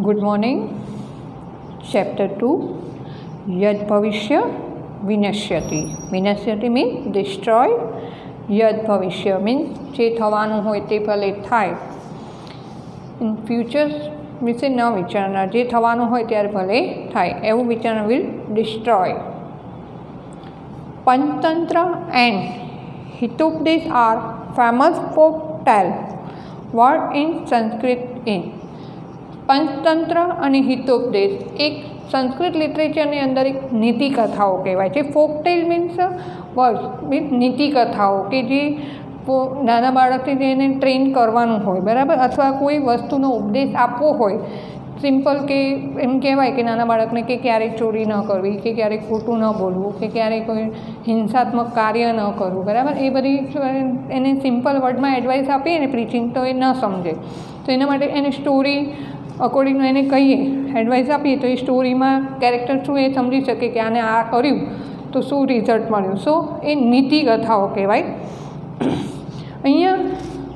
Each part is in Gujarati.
Good morning. Chapter 2. Yad Bhavishya Vinashyati. Vinashyati means destroy. Yad Bhavishya means જે થવાનું હોય તે ભલે થાય. ઇન ફ્યુચર વિશે ન વિચારનાર, જે થવાનું હોય ત્યારે ભલે થાય એવું વિચારનાર will destroy. Panchatantra and Hitopdesh are famous folk tale word in Sanskrit in. Panchatantra અને હિતોપદેશ એક સંસ્કૃત લિટરેચરની અંદર એક નીતિકથાઓ કહેવાય છે. ફોકટેલ મીન્સ વર્ડ મીન્સ નીતિકથાઓ કે જે નાના બાળકથી જેને ટ્રેન કરવાનું હોય, બરાબર, અથવા કોઈ વસ્તુનો ઉપદેશ આપવો હોય. સિમ્પલ કે એમ કહેવાય કે નાના બાળકને કે ક્યારેક ચોરી ન કરવી, કે ક્યારેક ખોટું ન બોલવું, કે ક્યારેક કોઈ હિંસાત્મક કાર્ય ન કરવું, બરાબર. એ બધી એને સિમ્પલ વર્ડમાં એડવાઇસ આપીએ ને પ્રીચિંગ તો એ ન સમજે. તો એના માટે એને સ્ટોરી અકોર્ડિંગ એને કહીએ, એડવાઇસ આપીએ તો એ સ્ટોરીમાં કેરેક્ટર થ્રુ એ સમજી શકે કે આને આ કર્યું તો શું રિઝલ્ટ મળ્યું. સો એ નીતિકથાઓ કહેવાય. અહીંયા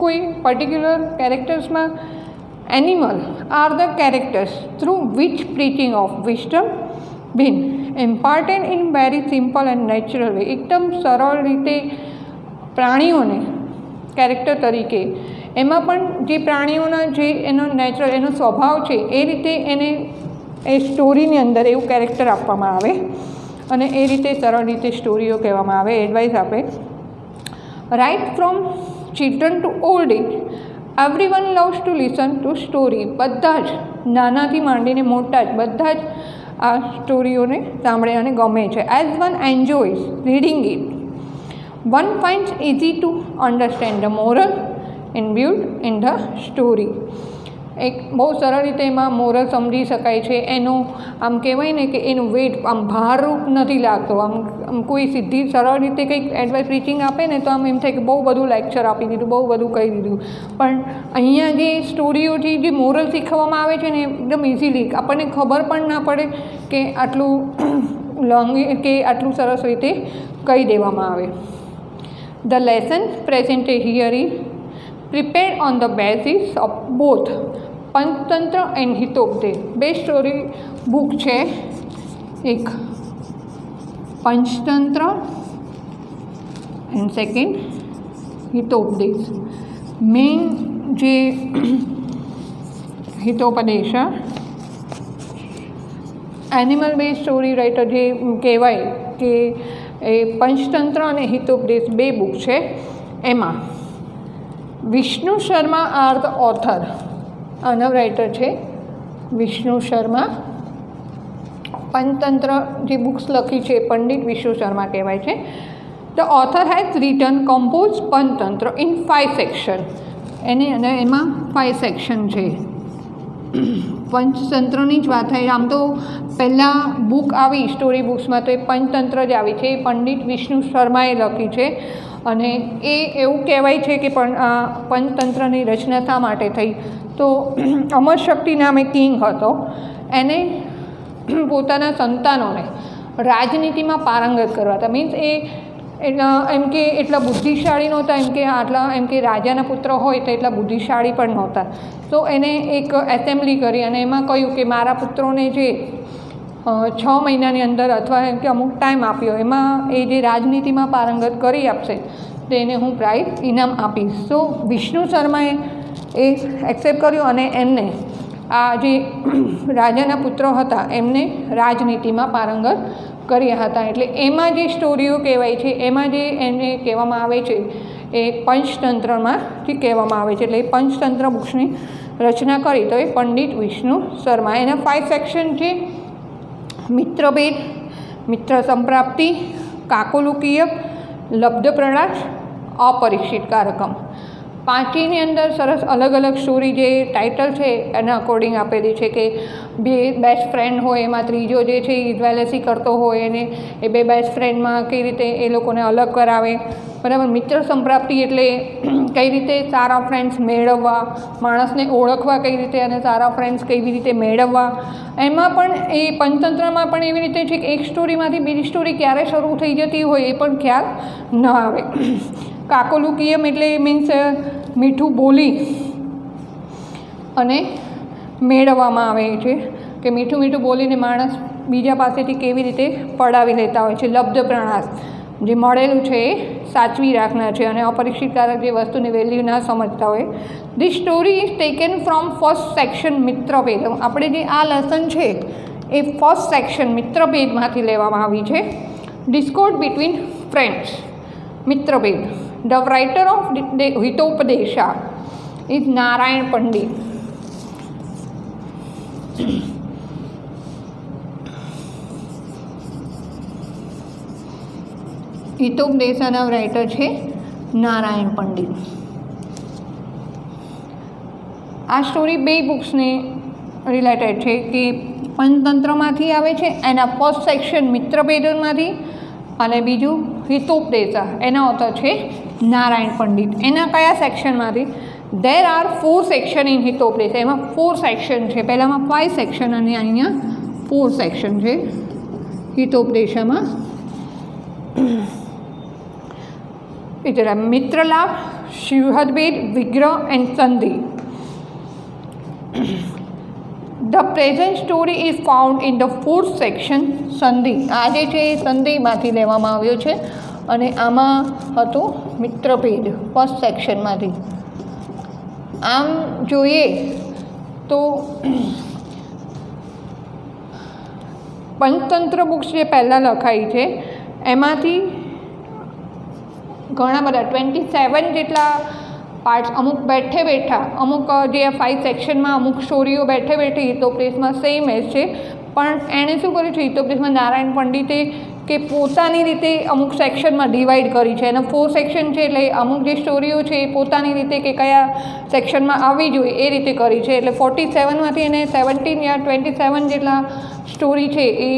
કોઈ પર્ટિક્યુલર કેરેક્ટર્સમાં animal are the characters through which preaching of wisdom been imparted in very simple and natural way. એકદમ સરળ રીતે પ્રાણીઓને કેરેક્ટર તરીકે, એમાં પણ જે પ્રાણીઓના જે એનો નેચરલ એનો સ્વભાવ છે એ રીતે એને એ સ્ટોરીની અંદર એવું કેરેક્ટર આપવામાં આવે અને એ રીતે સરળ રીતે સ્ટોરીઓ કહેવામાં આવે, એડવાઇસ આપે. Right from children to old age everyone loves to listen to story. બધા જ નાનાથી માંડીને મોટા જ બધા જ આ સ્ટોરીઓને સાંભળે અને ગમે છે. As one enjoys reading it, one finds easy to understand the moral inbuilt in the story. એક બહુ સરળ રીતે એમાં મોરલ સમજી શકાય છે. એનું આમ કહેવાય ને કે એનું વેટ આમ ભારરૂપ નથી લાગતો. આમ કોઈ સીધી સરળ રીતે કંઈક એડવાઇસ પ્રીચિંગ આપે ને તો આમ એમ થાય કે બહુ બધું લેક્ચર આપી દીધું, બહુ બધું કહી દીધું. પણ અહીંયા જે સ્ટોરીઓથી જે મોરલ શીખવવામાં આવે છે ને એકદમ ઇઝીલી આપણને ખબર પણ ના પડે કે આટલું લોંગ કે આટલું સરસ રીતે કહી દેવામાં આવે. The lesson presented here is prepared on the basis of both Panchatantra and Hitopadesha. બે સ્ટોરી બુક છે, એક Panchatantra and second Hitopadesha. Main જે Hitopadesha animal base story writer જે કહેવાય કે એ પંચતંત્ર અને હિતોપદેશ બે બુક છે. એમાં Vishnu Sharma are the author. આના રાઇટર છે વિષ્ણુ શર્મા. પંચતંત્ર જે બુક્સ લખી છે પંડિત વિષ્ણુ શર્મા કહેવાય છે. The author has written compose Panchatantra in 5 section. એને અને એમાં 5 સેક્શન છે. પંચતંત્રની જ વાત થાય. આમ તો પહેલાં બુક આવી સ્ટોરી બુક્સમાં તો એ પંચતંત્ર જ આવી છે. એ પંડિત વિષ્ણુ શર્માએ લખી છે અને એ એવું કહેવાય છે કે પણ આ પંચતંત્રની રચના શા માટે થઈ તો અમર શક્તિ નામે કિંગ હતો. એને પોતાના સંતાનોને રાજનીતિમાં પારંગત કરવા હતા. મીન્સ એ એમ કે એટલા બુદ્ધિશાળી નહોતા, એમ કે આટલા એમ કે રાજાના પુત્ર હોય તો એટલા બુદ્ધિશાળી પણ નહોતા. તો એને એક એસેમ્બલી કરી અને એમાં કહ્યું કે મારા પુત્રોને જે 6 મહિનાની અંદર અથવા એમ કે અમુક ટાઈમ આપ્યો એમાં એ જે રાજનીતિમાં પારંગત કરી આપશે તો એને હું પ્રાઇઝ ઇનામ આપીશ. તો વિષ્ણુ શર્માએ એ એક્સેપ્ટ કર્યું અને એમને આ જે રાજાના પુત્રો હતા એમને રાજનીતિમાં પારંગત કર્યા હતા. એટલે એમાં જે સ્ટોરીઓ કહેવાય છે એમાં જે એને કહેવામાં આવે છે એ પંચતંત્રમાંથી કહેવામાં આવે છે. એટલે એ પંચતંત્ર બુક્સની રચના કરી તો એ પંડિત વિષ્ણુ શર્મા. એના 5 સેક્શન છે: મિત્રભેદ, મિત્ર સંપ્રાપ્તિ, કાકોલુકીય, લબ્ધપ્રણાશ, અપરીક્ષિત કારકમ. પાંચીની અંદર સરસ અલગ અલગ સ્ટોરી જે ટાઇટલ છે એના અકોર્ડિંગ આપેલી છે કે બે બેસ્ટ ફ્રેન્ડ હોય એમાં ત્રીજો જે છે એ જ્વેલસી કરતો હોય અને એ બે બેસ્ટ ફ્રેન્ડમાં કઈ રીતે એ લોકોને અલગ કરાવે, બરાબર. મિત્ર સંપ્રાપ્તિ એટલે કઈ રીતે સારા ફ્રેન્ડ્સ મેળવવા, માણસને ઓળખવા કઈ રીતે અને સારા ફ્રેન્ડ્સ કેવી રીતે મેળવવા. એમાં પણ એ પંચતંત્રમાં પણ એવી રીતે છે કે એક સ્ટોરીમાંથી બીજી સ્ટોરી ક્યારે શરૂ થઈ જતી હોય એ પણ ખ્યાલ ન આવે. કાકોલુકીયમ એટલે મીન્સ મીઠું બોલી અને મેળવવામાં આવે છે કે મીઠું મીઠું બોલીને માણસ બીજા પાસેથી કેવી રીતે પડાવી લેતા હોય છે. લબ્ધ પ્રણાસ, જે મળેલું છે એ સાચવી રાખનાર છે અને અપરિક્ષિત કારક જે વસ્તુની વેલ્યુ ના સમજતા હોય. This story is taken from first section Mitrabheda. આપણે જે આ લેસન છે એ ફર્સ્ટ સેક્શન મિત્રભેદમાંથી લેવામાં આવી છે. Discord between friends, Mitrabheda. The writer of Hitopadesha is Narayan Pandit. હિતોપદેશાના રાઇટર છે નારાયણ પંડિત. આ સ્ટોરી બે બુક્સને રિલેટેડ છે કે પંચતંત્રમાંથી આવે છે, એના ફર્સ્ટ સેક્શન મિત્રભેદમાંથી, અને બીજું હિતોપદેશા એના ઓથર છે નારાયણ પંડિત. એના કયા સેક્શનમાંથી? There are 4 section in Hitopadesha. એમાં 4 સેક્શન છે. પહેલામાં 5 સેક્શન અને અહીંયા 4 સેક્શન છે હિતોપદેશામાં. इधर मित्रलाभ, शिवहदभेद, विग्रह एंड संधि. The present story is found in the 4th section સંધિ. આ જે છે એ સંધિમાંથી લેવામાં આવ્યો છે અને આમાં હતું મિત્રભેદ ફર્સ્ટ સેક્શનમાંથી. આમ જોઈએ તો પંચતંત્ર બુક્સ જે પહેલાં લખાઈ છે એમાંથી ઘણા બધા 27 જેટલા પાર્ટ્સ અમુક બેઠે બેઠા, અમુક જે 5 સેક્શનમાં અમુક સ્ટોરીઓ બેઠે બેઠી હિતોપદેશમાં સેમ એજ છે. પણ એણે શું કર્યું છે હિતોપદેશમાં નારાયણ પંડિતે કે પોતાની રીતે અમુક સેક્શનમાં ડિવાઈડ કરી છે. એના 4 સેક્શન છે એટલે અમુક જે સ્ટોરીઓ છે એ પોતાની રીતે કે કયા સેક્શનમાં આવવી જોઈએ એ રીતે કરી છે. એટલે 47માંથી એને 17 યા 27 જેટલા સ્ટોરી છે એ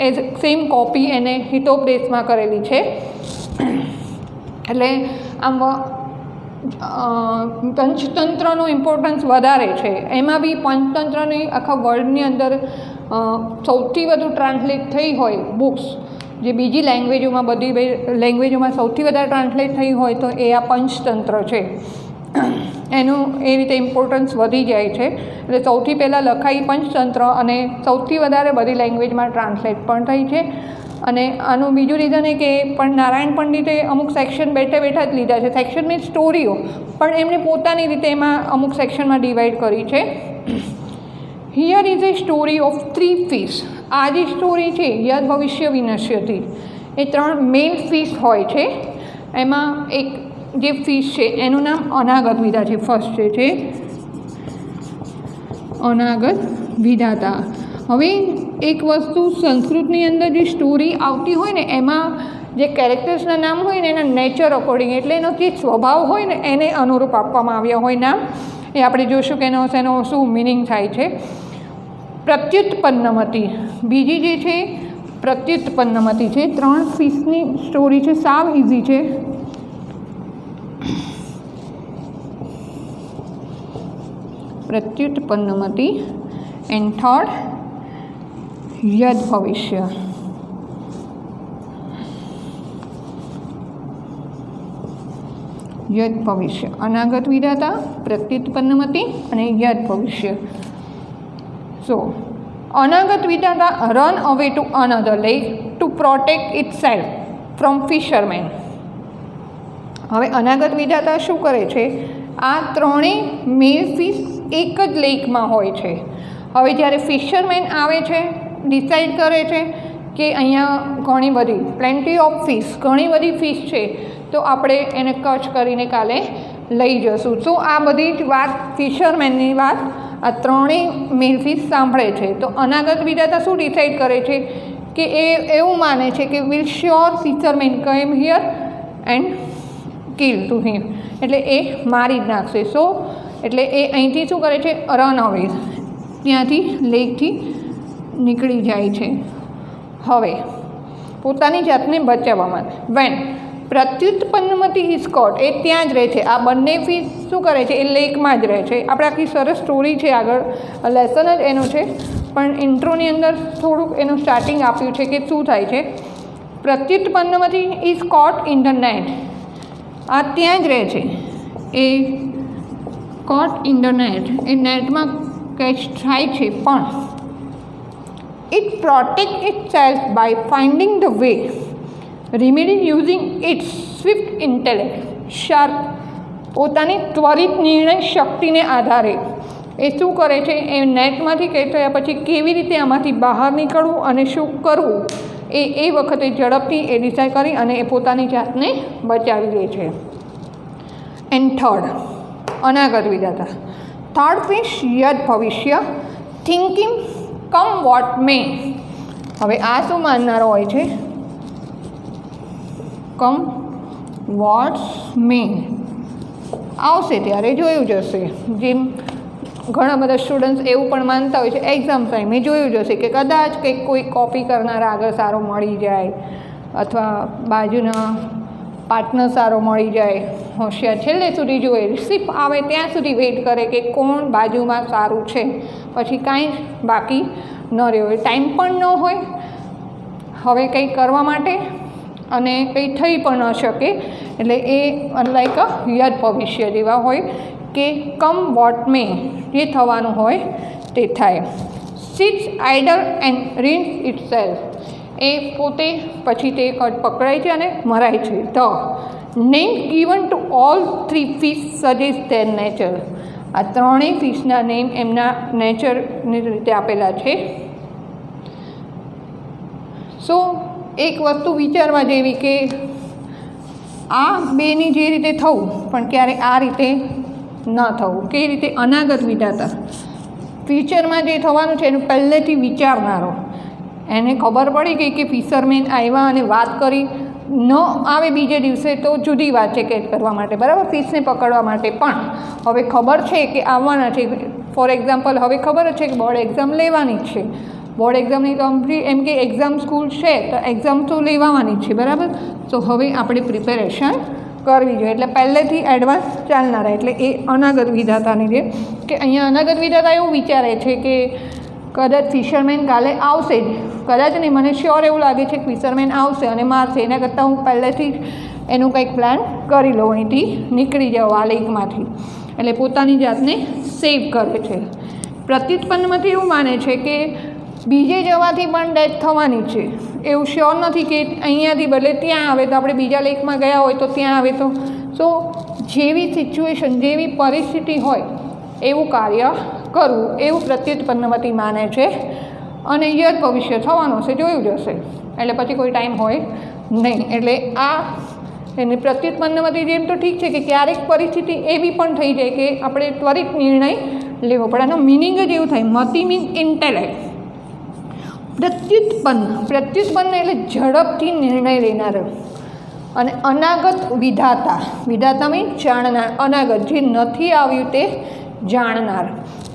એઝ સેમ કોપી એને હિતોપદેશમાં કરેલી છે. એટલે આમ પંચતંત્રનું ઇમ્પોર્ટન્સ વધારે છે. એમાં બી પંચતંત્રની આખા વર્લ્ડની અંદર સૌથી વધુ ટ્રાન્સલેટ થઈ હોય બુક્સ, જે બીજી લેંગ્વેજોમાં, બધી લેંગ્વેજોમાં સૌથી વધારે ટ્રાન્સલેટ થઈ હોય તો એ આ પંચતંત્ર છે. એનું એ રીતે ઇમ્પોર્ટન્સ વધી જાય છે. એટલે સૌથી પહેલાં લખાઈ પંચતંત્ર અને સૌથી વધારે બધી લેંગ્વેજમાં ટ્રાન્સલેટ પણ થઈ છે. અને આનું બીજું રીઝન એ કે પણ નારાયણ પંડિતે અમુક સેક્શન બેઠે બેઠા જ લીધા છે. સેક્શન મીન્સ સ્ટોરીઓ, પણ એમણે પોતાની રીતે એમાં અમુક સેક્શનમાં ડિવાઈડ કરી છે. Here is A story of 3 fish. આ જે સ્ટોરી છે યદ ભવિષ્ય વિનશ્યતિ, એ 3 મેઇન ફિશ હોય છે. એમાં એક જે ફિશ છે એનું નામ અનાગત વિધા છે. ફર્સ્ટ છે અનાગત વિધાતા. હવે એક વસ્તુ સંસ્કૃતની અંદર જે સ્ટોરી આવતી હોય ને એમાં જે કેરેક્ટર્સના નામ હોય ને એના નેચર અકોર્ડિંગ, એટલે એનો જે સ્વભાવ હોય ને એને અનુરૂપ આપવામાં આવ્યા હોય નામ. એ આપણે જોઈશું કે એનો શું મિનિંગ થાય છે. પ્રત્યુત્પન્નમતી બીજી જે છે પ્રત્યુત્પન્નમતી છે. 3 ફિશની સ્ટોરી છે, સાવ ઇઝી છે. પ્રત્યુત્પન્નમતી એન્ડ થર્ડ યદ ભવિષ્ય. યદ ભવિષ્ય, અનાગત વિધાતા, પ્રત્યુત્પન્નમતી અને Yadbhavishya. So Anagatavidhata run away to another lake to protect it self from fisherman. હવે અનાગત વિધાતા શું કરે છે? આ 3 મેલ ફિશ એક જ લેકમાં હોય છે. હવે જ્યારે ફિશરમેન આવે છે, ડિસાઈડ કરે છે કે અહીંયા ઘણી બધી પ્લેન્ટી ઓફ ફિશ, ઘણી બધી ફિશ છે, તો આપણે એને કચ કરીને કાલે લઈ જશું. તો આ બધી જ વાત ફિશરમેનની વાત આ 3 મેલ ફિશ સાંભળે છે. તો અનાગત વિધાતા શું ડિસાઈડ કરે છે કે એ એવું માને છે કે will sure fisherman come here and kill to him, એટલે એ મારી જ નાખશે. સો એટલે એ અહીંથી શું કરે છે? રન અવે, ત્યાંથી લેકથી નીકળી જાય છે. હવે પોતાની જાતને બચાવવા માટે વેન પ્રત્યુત્પન્નમતી ઇઝ કોટ, એ ત્યાં જ રહે છે. આ બંને ફિશ શું કરે છે? એ લેકમાં જ રહે છે. આપણે આખી સરસ સ્ટોરી છે, આગળ લેસન જ એનું છે, પણ ઇન્ટ્રોની અંદર થોડુંક એનું સ્ટાર્ટિંગ આપ્યું છે કે શું થાય છે. Pratyutpannamati is caught in the net, આ ત્યાં જ રહે છે. એ કોટ ઇન ધ નેટ, એ નેટમાં કેચ થાય છે, પણ it protect it self by finding the way, remedy using its swift intellect, sharp, પોતાની ત્વરિત નિર્ણય શક્તિને આધારે એ શું કરે છે, એ નેટમાંથી કંઈ થયા પછી કેવી રીતે આમાંથી બહાર નીકળવું અને શું કરવું એ વખતે ઝડપથી એ ડિસાઇડ કરી અને એ પોતાની જાતને બચાવી લે છે. And third, Anagatavidhata. Third fish Yadbhavishya, thinking come vote મે. હવે આ શું માનનારો હોય છે? કમ વોટ્સ મે, આવશે ત્યારે જોયું જશે. જેમ ઘણા બધા સ્ટુડન્ટ્સ એવું પણ માનતા હોય છે એક્ઝામ ટાઈમે જોયું જશે કે કદાચ કંઈક કોઈ કોપી કરનાર આગળ સારો મળી જાય અથવા બાજુના પાર્ટનર સારો મળી જાય. હોશિયાર છેલ્લે સુધી જોએ, રિસીપ આવે ત્યાં સુધી વેઇટ કરે કે કોણ બાજુમાં સારું છે, પછી કાંઈ બાકી ન રહ્યો. ટાઈમ પણ ન હોય હવે કંઈ કરવા માટે અને કંઈ થઈ પણ ન શકે. એટલે એ અનલાઇક યદ ભવિષ્ય જેવા હોય કે કમ વોટ મે, જે થવાનું હોય તે થાય. Sits idle and ruins it self, એ પોતે પછી તે પકડાય છે અને મરાય છે. The name given to all three fish suggest their nature, આ ત્રણેય ફિશના નેમ એમના નેચરની રીતે આપેલા છે. સો એક વસ્તુ વિચારવા જેવી કે આ બેની જે રીતે થવું પણ ક્યારે આ રીતે ન થવું, કઈ રીતે અનાગત વિધાતા, ફ્યુચરમાં જે થવાનું છે એનું પહેલેથી વિચારનારો, એને ખબર પડી ગઈ કે ફિશરમેન આવ્યા અને વાત કરી, ન આવે બીજે દિવસે તો જુદી વાત છે કેચ કરવા માટે, બરાબર, ફિશને પકડવા માટે. પણ હવે ખબર છે કે આવવાના છે. ફોર એક્ઝામ્પલ હવે ખબર જ છે કે બોર્ડ એક્ઝામ લેવાની જ છે, બોર્ડ એક્ઝામની કમ્પ્લીટ એમ કે એક્ઝામ સ્કૂલ છે તો એક્ઝામ તો લેવાની જ છે, બરાબર. તો હવે આપણે પ્રિપેરેશન કરવી જોઈએ. એટલે પહેલેથી એડવાન્સ ચાલનારા, એટલે એ અનાગત વિધાતાની જે કે અહીંયા અનાગત વિધાતા એવું વિચારે છે કે કદાચ ફિશરમેન કાલે આવશે જ, કદાચ નહીં, મને શ્યોર એવું લાગે છે કે ફિશરમેન આવશે અને મારશે, એના કરતાં હું પહેલેથી જ એનું કંઈક પ્લાન કરી લઉં, અહીંથી નીકળી જાઉં આ લેકમાંથી. એટલે પોતાની જાતને સેવ કરે છે. પ્રત્યુત્પન્નમાંથી એવું માને છે કે બીજે જવાથી પણ ડેથ થવાની છે, એવું શ્યોર નથી કે અહીંયાથી બદલે ત્યાં આવે તો આપણે બીજા લેકમાં ગયા હોય તો ત્યાં આવે તો. સો જેવી સિચ્યુએશન, જેવી પરિસ્થિતિ હોય એવું કાર્ય કરવું, એવું પ્રત્યુત્પન્નમાંથી માને છે. અને યદ ભવિષ્ય થવાનું છે જોયું જશે, એટલે પછી કોઈ ટાઈમ હોય નહીં. એટલે આ એને પ્રત્યુત્પન્નમાંથી જેમ તો ઠીક છે કે ક્યારેક પરિસ્થિતિ એવી પણ થઈ જાય કે આપણે ત્વરિત નિર્ણય લેવો પડે. આનો મિનિંગ જ એવું થાય, મતિ મીન્સ ઇન્ટેલેક્ટ, પ્રત્યુત્પન્ન એટલે ઝડપથી નિર્ણય લેનાર. અને અનાગત વિધાતા મીન્સ જાણનાર, અનાગત જે નથી આવ્યું તે જાણનાર.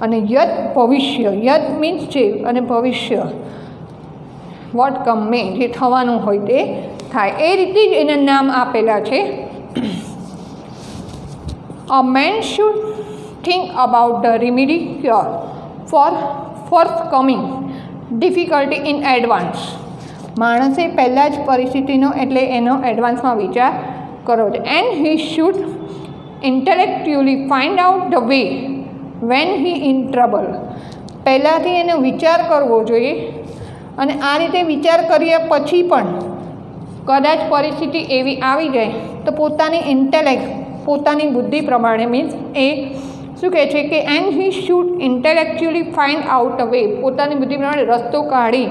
અને યદ ભવિષ્ય, યદ મીન્સ છે અને ભવિષ્ય વોટ કમ મે, જે થવાનું હોય તે થાય. એ રીતે જ એના નામ આપેલા છે. A man should think about the remedy cure for forthcoming difficulty in advance. માણસે પહેલાં જ પરિસ્થિતિનો એટલે એનો એડવાન્સમાં વિચાર કરવો છે. And he should intellectually find out the way when he in trouble. પહેલાંથી એનો વિચાર કરવો જોઈએ અને આ રીતે વિચાર કર્યા પછી પણ કદાચ પરિસ્થિતિ એવી આવી જાય તો પોતાની ઇન્ટેલેક્ટ, પોતાની બુદ્ધિ પ્રમાણે મીન્સ એ શું કહે છે કે and he should intellectually find out a way, પોતાની બુદ્ધિ પ્રમાણે રસ્તો કાઢી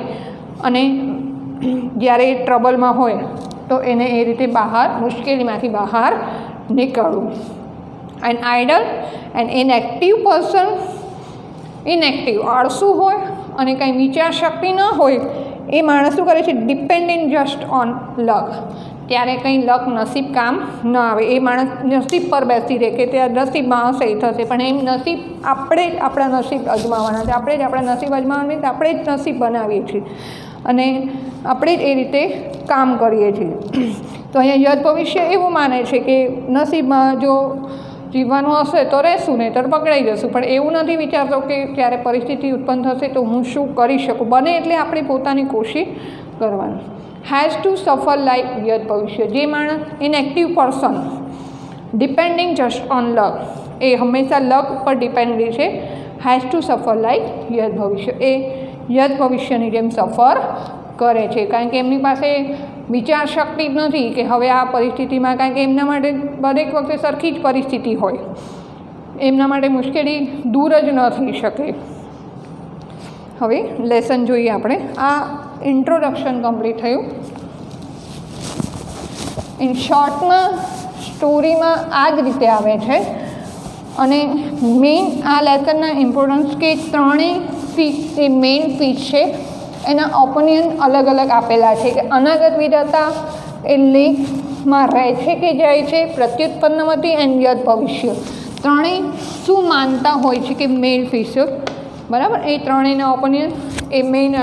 અને જ્યારે ટ્રબલમાં હોય તો એને એ રીતે બહાર, મુશ્કેલીમાંથી બહાર નીકળવું. And idle and inactive person, inactive આળસુ હોય અને કંઈ વિચાર શક્તિ ન હોય એ માણસ શું કરે છે, ડિપેન્ડિંગ જસ્ટ ઓન લક. ત્યારે કંઈ લક, નસીબ કામ ન આવે, એ માણસ નસીબ પર બેસી રહે કે ત્યાં નસીબમાં હશે એ થશે. પણ એમ નસીબ આપણે જ આપણા નસીબ અજમાવવાના છે, આપણે જ આપણા નસીબ અજમાવવાના છે, આપણે જ નસીબ બનાવીએ છીએ અને આપણે જ એ રીતે કામ કરીએ છીએ. તો અહીંયા યદ ભવિષ્ય એવું માને છે કે નસીબમાં જો જીવવાનું હશે તો રહેશું, નહીં તો પકડાઈ જશું. પણ એવું નથી વિચારતો કે જ્યારે પરિસ્થિતિ ઉત્પન્ન થશે તો હું શું કરી શકું. બને એટલે આપણે પોતાની કોશિશ કરવાની. Has to suffer like Yadbhavishya, જે માણસ inactive person depending just on luck, એ હંમેશા લક ઉપર ડિપેન્ડ રહે છે. Has to suffer like Yatbhavishya, એ યત ભવિષ્યની જેમ સફર કરે છે, કારણ કે એમની પાસે વિચાર શક્તિ જ નથી કે હવે આ પરિસ્થિતિમાં, કારણ કે એમના માટે દરેક વખતે સરખી જ પરિસ્થિતિ હોય, એમના માટે મુશ્કેલી દૂર જ ન થઈ શકે. હવે લેસન જોઈએ આપણે. આ ઇન્ટ્રોડક્શન કમ્પ્લીટ થયું. ઇન શોર્ટમાં સ્ટોરીમાં આ જ રીતે આવે છે, અને મેઇન આ લેસનના ઇમ્પોર્ટન્સ કે ત્રણેય ફીસ એ મેઇન ફીસ છે, એના ઓપિનિયન અલગ અલગ આપેલા છે કે અનાગત વિધાતા એ લેખમાં રહે છે કે જાય છે, પ્રત્યુત્પન્નમતી એન્ડ યત ભવિષ્ય ત્રણેય શું માનતા હોય છે કે મેઇન ફીસ, બરાબર. એ ત્રણેયના ઓપિનિયન એ મેઇન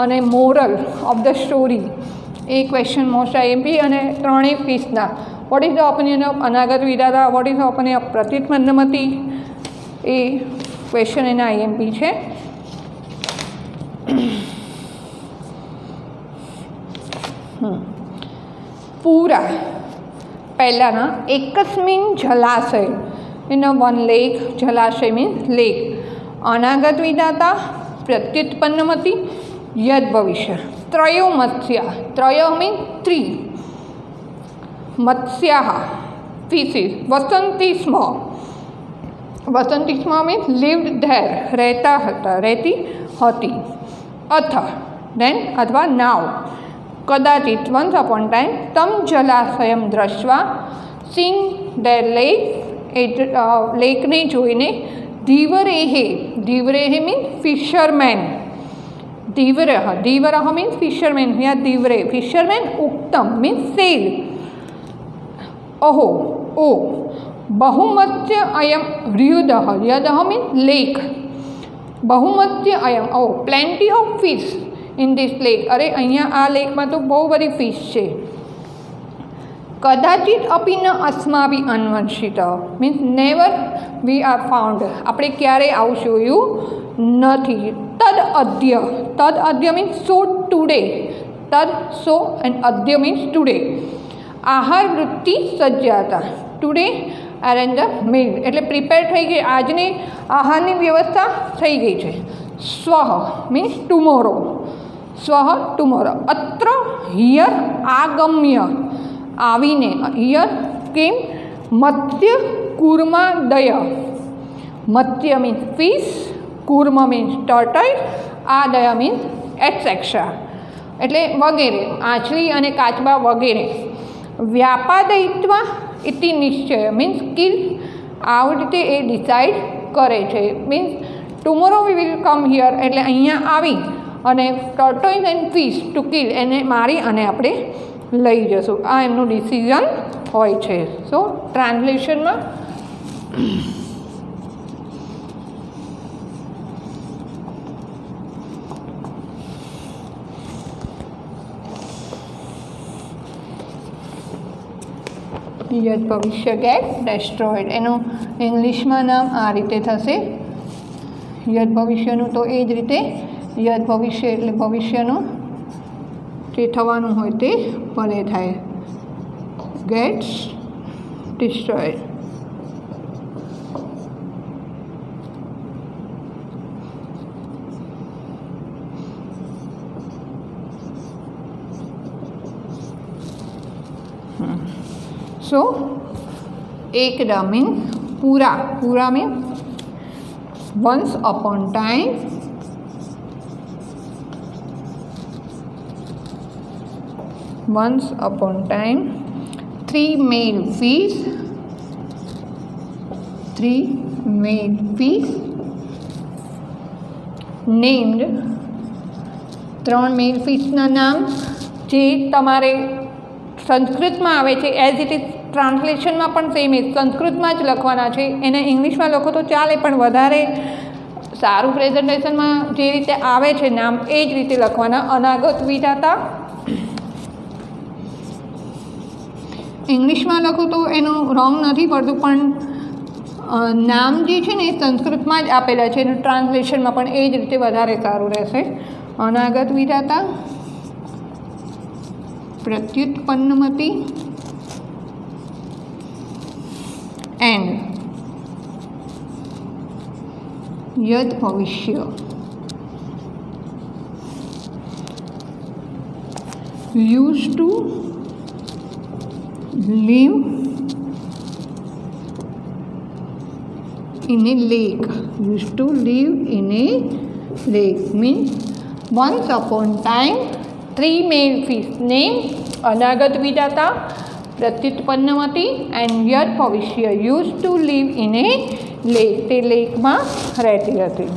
અને મોરલ ઓફ ધ સ્ટોરી એ ક્વેશ્ચન મોસ્ટ આઈએમપી, અને ત્રણેય ફીસના what is the opinion of Anagatavidhata, what is the opinion of Pratyutpannamati, એ ક્વેશ્ચન એના આઈએમપી છે. પૂરા પહેલાંના એકસ્મિન જલાશય, એનો વન લેક, જલાશય means lake, Anagatavidhata, Pratyutpannamati, Yatbhavishya. ત્રયો મત્સ્યા, ત્રયો મીન્સ થ્રી, મત્સ્યા ફિશિસ, વસંતી સ્મ, વસંતી સ્મ મીન્સ લિવ્ડ ધેર, રહેતા હતા, રહેતી હતી. અથ દેન અથવા નાવ, કદાચિત વન્સ અપોન ટાઈમ, તમ જલાશયમ દ્રષ્ટવા, સીંગ ધેર લેક, એ લેકને જોઈને, ધીવરેહે, ધીવરેહે મીન્સ ફિશરમેન, ધીવરહ, ધીવરહ મીન્સ ફિશરમેન, યા ધીવરે ફિશરમેન, ઉક્તમ મીન્સ સેલ, અહો ઓ, બહુમત્ય અયમ હૃદહ, હૃદહ મીન્સ લેક, બહુમત્ય અયમ, oh plenty of fish in this lake, અરે અહીંયા આ લેકમાં તો બહુ બધી ફિશ છે. કદાચિત અપી ન અસ્માભી અન્વંશિત means never we are found, આપણે ક્યારેય આવું જોયું નથી. તદ અદ્ય, તદ અદ્ય મીન્સ સો ટુડે, તદ સો એન્ડ અદ્ય મીન્સ ટુડે. આહાર વૃત્તિ સજ્જાતા, ટુડે અરેન્જ ધ મીલ, એટલે પ્રિપેર થઈ ગઈ, આજની આહારની વ્યવસ્થા થઈ ગઈ છે. સ્વઃ મીન્સ ટુમોરો, સ્વઃ ટુમોરો. અત્ર હિયર આગમ્ય, આવીને, હિયર કેમ, મત્સ્ય કૂર્માદય, મત્સ્ય મીન્સ ફિશ, કૂર્મ મીન્સ ટર્ટલ, આદય મીન્સ એટસેટ્રા, એટલે વગેરે, આંચળી અને કાચબા વગેરે. વ્યાપાદયિત્વા ઇતિ નિશ્ચય મીન્સ કિલ, આવી રીતે એ ડિસાઇડ કરે છે, means tomorrow we will come here, એટલે અહીંયા આવી અને tortoise and fish to kill, એને મારી અને આપણે લઈ જશું, આ એમનું ડિસિઝન હોય છે. સો ટ્રાન્સલેશનમાં યત ભવિષ્ય ગેટ ડેસ્ટ્રોઈડ, એનું ઇંગ્લિશમાં નામ આ રીતે થશે. યત ભવિષ્યનું તો એ જ રીતે, યત ભવિષ્ય એટલે ભવિષ્યનું જે થવાનું હોય તે ભલે થાય, ગેટ્સ ડિસ્ટ્રોઈડ. સો એકદમ મીન્સ પૂરા, પૂરા means once upon time, once upon time, three male fish named, ત્રણ મેલ ફિશના નામ જે તમારે સંસ્કૃતમાં આવે છે, એઝ ઇટ ઇઝ ટ્રાન્સલેશનમાં પણ સેમ એ સંસ્કૃતમાં જ લખવાના છે. એને ઇંગ્લિશમાં લખો તો ચાલે, પણ વધારે સારું પ્રેઝન્ટેશનમાં જે રીતે આવે છે નામ એ જ રીતે લખવાના. અનાગત વિધાતા ઇંગ્લિશમાં લખું તો એનું રોંગ નથી પડતું, પણ નામ જે છે ને એ સંસ્કૃતમાં જ આપેલા છે, એનું ટ્રાન્સલેશનમાં પણ એ જ રીતે વધારે સારું રહેશે. અનાગત વિધાતા, પ્રત્યુત્પન્નમતી એન્ડ यद भविष्य used to live in a lake. Used to live in a lake means once upon time three male fish named अनागत विधाता प्रत्युत्पन्नवती एंड यद भविष्य used to live in a lake. તે લેકમાં રહેતી હતી.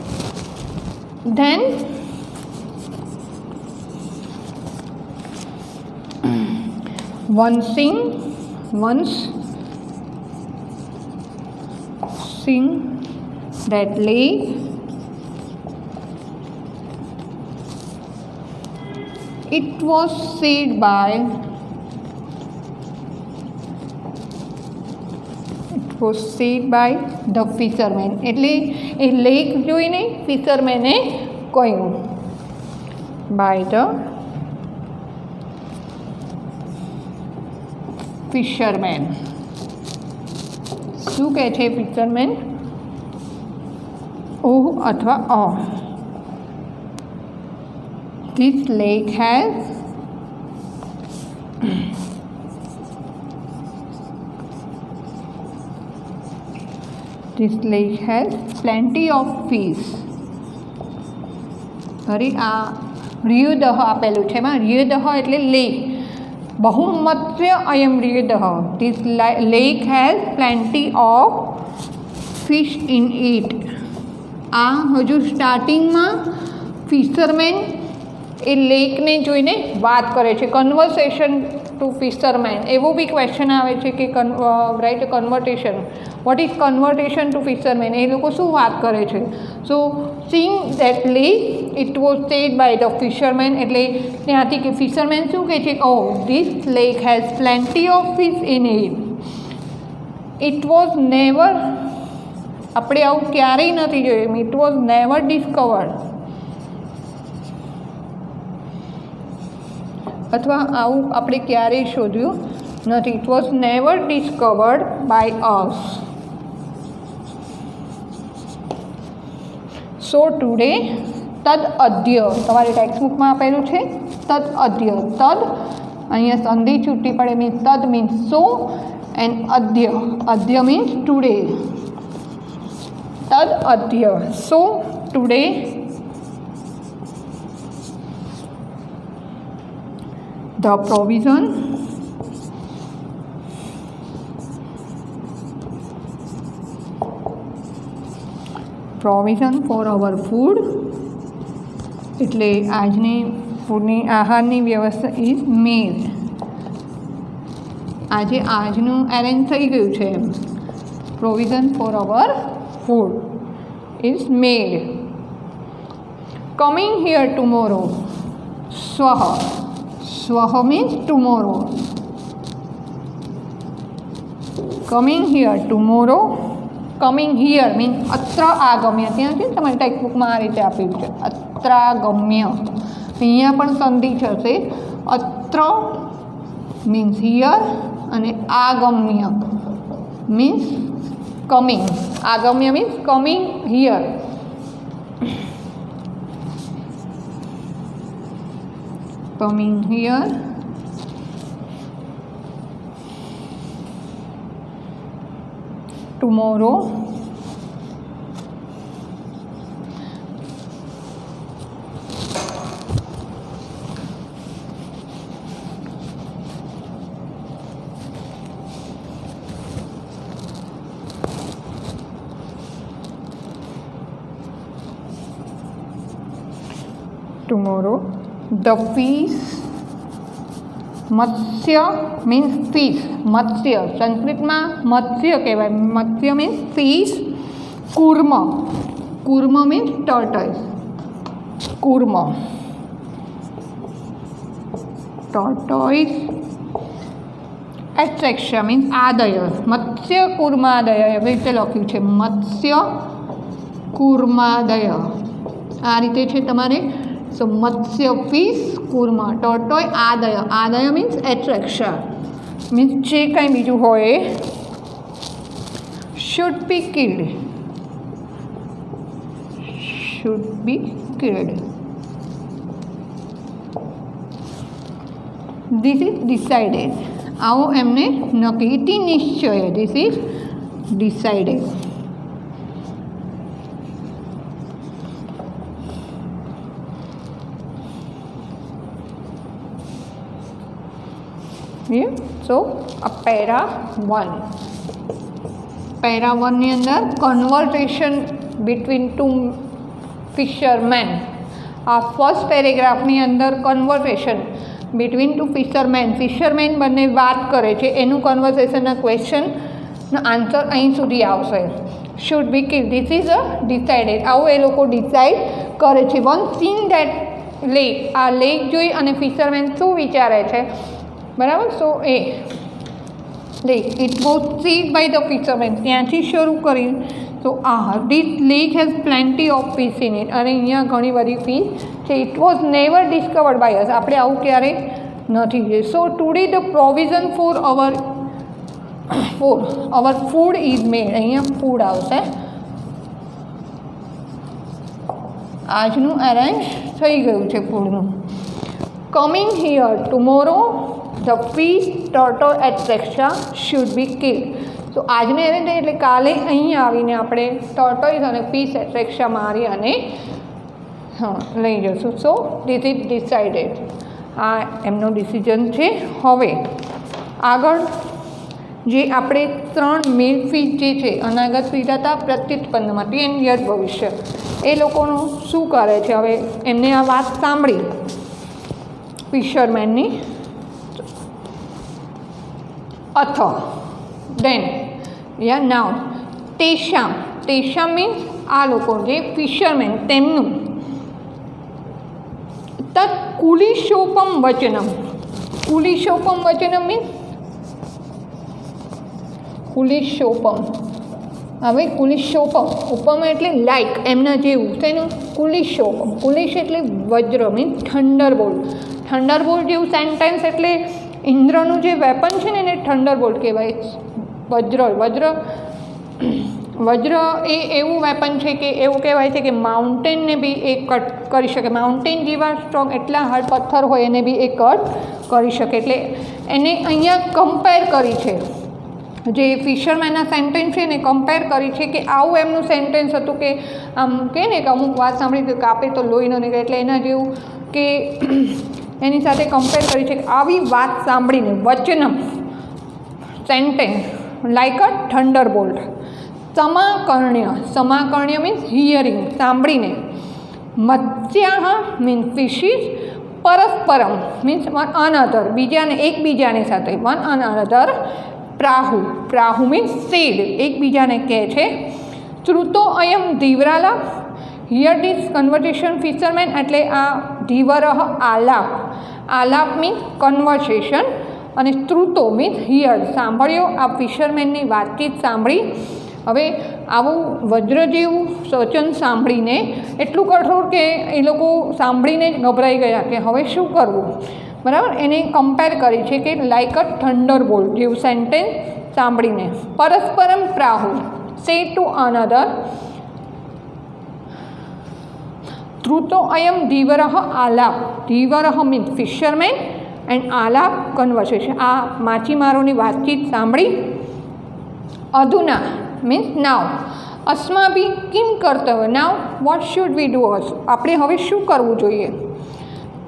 Then once sing that lake it was said by the fisherman. એટલે એ લેક જોઈને ફિશરમેને કહ્યું by the fisherman. શું કહે છે ફિશરમેન? ઓ અથવા અ. This lake has plenty of fish. અરે આ રિયુદહ આપેલું છે એમાં રિયુદહ એટલે લેક. बहुमत्स्य अयम ऋदः. This lake has plenty of fish in it. आ हजू स्टार्टिंग में फिशरमेन ए लेक ने जोईने बात करे छे. कन्वर्सेशन टू फिशरमेन एवो भी क्वेश्चन आवे छे कि right conversation. What is conversation to fishermen? ए लोको शुं बात करे छे? So seeing that lake it was said by the fishermen. एटले ત્યાંથી કે ફિશરમેન શું કહે છે? Oh this lake has plenty of fish in it. It was never, આપણે આવું ક્યારેય નથી જોયું. ઇટ વોઝ નેવર ડિસ્કવર્ડ અથવા આવું આપણે ક્યારેય શોધ્યું નથી. It was never discovered by us. So today તદ અદ્ય, તમારી ટેક્સ્ટબુકમાં આપેલું છે તદ અદ્ય. તદ અહીંયા સંધિ છૂટી પડે મીન્સ તદ મીન્સ સો એન્ડ અદ્ય મીન્સ ટુડે. તદ અદ્ય. So today the provision for our food એટલે આજની ફૂડની આહારની વ્યવસ્થા ઇઝ મેડ. આજનું એરેન્જ થઈ ગયું છે. Provision for our food is made. Coming here tomorrow. સ્વહ means tomorrow. Coming here tomorrow. Coming here means અત્ર આગમ્ય. ત્યાં છે તમારી ટેક્સ્ટબુકમાં આ રીતે આપેલું છે અત્રાગમ્ય. અહીંયા પણ સંધિ થશે. અત્ર મીન્સ હિયર અને આગમ્ય મીન્સ કમિંગ. આગમ્ય means coming here. Coming here. tomorrow. Tomorrow. The fish. મત્સ્ય મીન્સ ફિશ. મત્સ્ય સંસ્કૃતમાં મત્સ્ય કહેવાય. મત્સ્ય મીન્સ ફિશ. કુર્મ. કુર્મ મીન્સ ટર્ટલ્સ. કુર્મ. ટર્ટોઇસ. એટ્રેક્શન મીન્સ આદય. મત્સ્ય કુર્માદય એવી રીતે લખ્યું છે. મત્સ્ય કુર્માદય આ રીતે છે તમારે. સો મત્સ્ય ફિશ કુર્મા ટોટોય આદય. આદય મીન્સ એટ્રેક્શન મીન્સ જે કંઈ બીજું હોય should be killed. should be killed. This is decided. આવો એમને નક્કી, ઇતિ નિશ્ચય. This is decided. Yeah. So a para 1. Para 1 ની અંદર કન્વર્સેશન બિટવીન ટુ ફિશરમેન. આ ફર્સ્ટ પેરેગ્રાફની અંદર કન્વર્સેશન બિટવીન ટુ ફિશરમેન બંને વાત કરે છે, એનું કન્વર્સેશનના ક્વેશ્ચનનો આન્સર અહીં સુધી આવશે. Should be kill. This is a decided. આવું એ લોકો ડિસાઇડ કરે છે. One seen that lake. આ લેક જોઈ અને ફિશરમેન શું વિચારે છે, બરાબર. So a lake it was said by the fisherman. ત્યાંથી શરૂ કરી. તો this lake has plenty of fish in it. અને અહીંયા ઘણી બધી ફિશ છે. It was never discovered by us. આપણે આવું ક્યારેય નથી જોયું. So today the provision for our food is made. અહીંયા ફૂડ આવશે. આજનું અરેન્જ થઈ ગયું છે ફૂડનું. Coming here tomorrow the fish turtle etcetera should be killed. તો આજને એરેન્જ એટલે કાલે અહીં આવીને આપણે ટર્ટલ્સ અને ફિશ એટસેટ્રા મારી અને લઈ જશું. So this is decided. આ એમનો ડિસિઝન છે. હવે આગળ જે આપણે 3 મેલ ફિશ જે છે, અનાગત વિધાતા, પ્રત્યુત્પન્ન, યર ભવિષ્ય, એ લોકોનું શું કરે છે. હવે એમને આ વાત સાંભળી ફિશરમેનની. અથ દેન યા નાવ તેશામ મીન્સ આ લોકો જે ફિશરમેન તેમનું તત્ કુલિશોપમ વચનમ. કુલિશોપમ વચનમ મીન્સ કુલિશોપમ. હવે કુલિશોપમ, ઉપમ એટલે લાઈક, એમના જેવું. તેનું કુલિશોપમ. કુલિશ એટલે વજ્ર મીન્સ થંડરબોલ્ટ. થંડરબોલ્ટ જેવું સેન્ટેન્સ એટલે ઇન્દ્રનું જે વેપન છે ને એને થંડરબોલ્ટ કહેવાય. વજ્ર એ એવું વેપન છે કે એવું કહેવાય છે કે માઉન્ટેનને બી એ કટ કરી શકે. માઉન્ટેન જેવા સ્ટ્રોંગ, એટલા હાર્ડ પથ્થર હોય એને બી એ કટ કરી શકે. એટલે એને અહીંયા કમ્પેર કરી છે. જે ફિશરમેનના સેન્ટેન્સ છે ને કમ્પેર કરી છે કે આવું એમનું સેન્ટેન્સ હતું કે આમ કહે ને કે અમુક વાત સાંભળી તો કાપે તો લોહી ન નીકળે. એટલે એના જેવું કે એની સાથે કમ્પેર કરી છે કે આવી વાત સાંભળીને વચનમ સેન્ટેન્સ લાઈક અ થંડરબોલ્ટ. સમાકર્ણ્ય મીન્સ હિયરિંગ, સાંભળીને. મત્સ્યાહ મીન્સ ફિશિસ. પરસ્પરમ મીન્સ વન અનધર, બીજાને એકબીજાની સાથે. One another. પ્રાહુ મીન્સ સેડ, એકબીજાને કહે છે. શ્રુતો અયમ ધીવરાલા. હિયર ધીસ કન્વર્સેશન ફિશરમેન એટલે આ ધીવરહ આલાપ મીન્સ કન્વર્સેશન. અને શ્રુતો મીન્સ હિયર, સાંભળ્યો. આ ફિશરમેનની વાતચીત સાંભળી. હવે આવું વજ્ર જેવું વચન સાંભળીને એટલું કઠોર કે એ લોકો સાંભળીને જ ગભરાઈ ગયા કે હવે શું કરવું, બરાબર. એને કમ્પેર કરી છે કે લાઈક અ થંડરબોલ્ટ જેવું સેન્ટેન્સ સાંભળીને. પરસ્પરમ પ્રાહુ સે ટુ અનધર. શ્રુતો અયમ ધીવરહ આલાપ. ધીવરહ મીન્સ ફિશરમેન એન્ડ આલાપ કન્વર્સેશન. આ માછીમારોની વાતચીત સાંભળી. અધુના મીન્સ નાવ. અસ્માભી કિમ કર્તવ્ય. નાવ વોટ શુડ વી ડુ. આપણે હવે શું કરવું જોઈએ.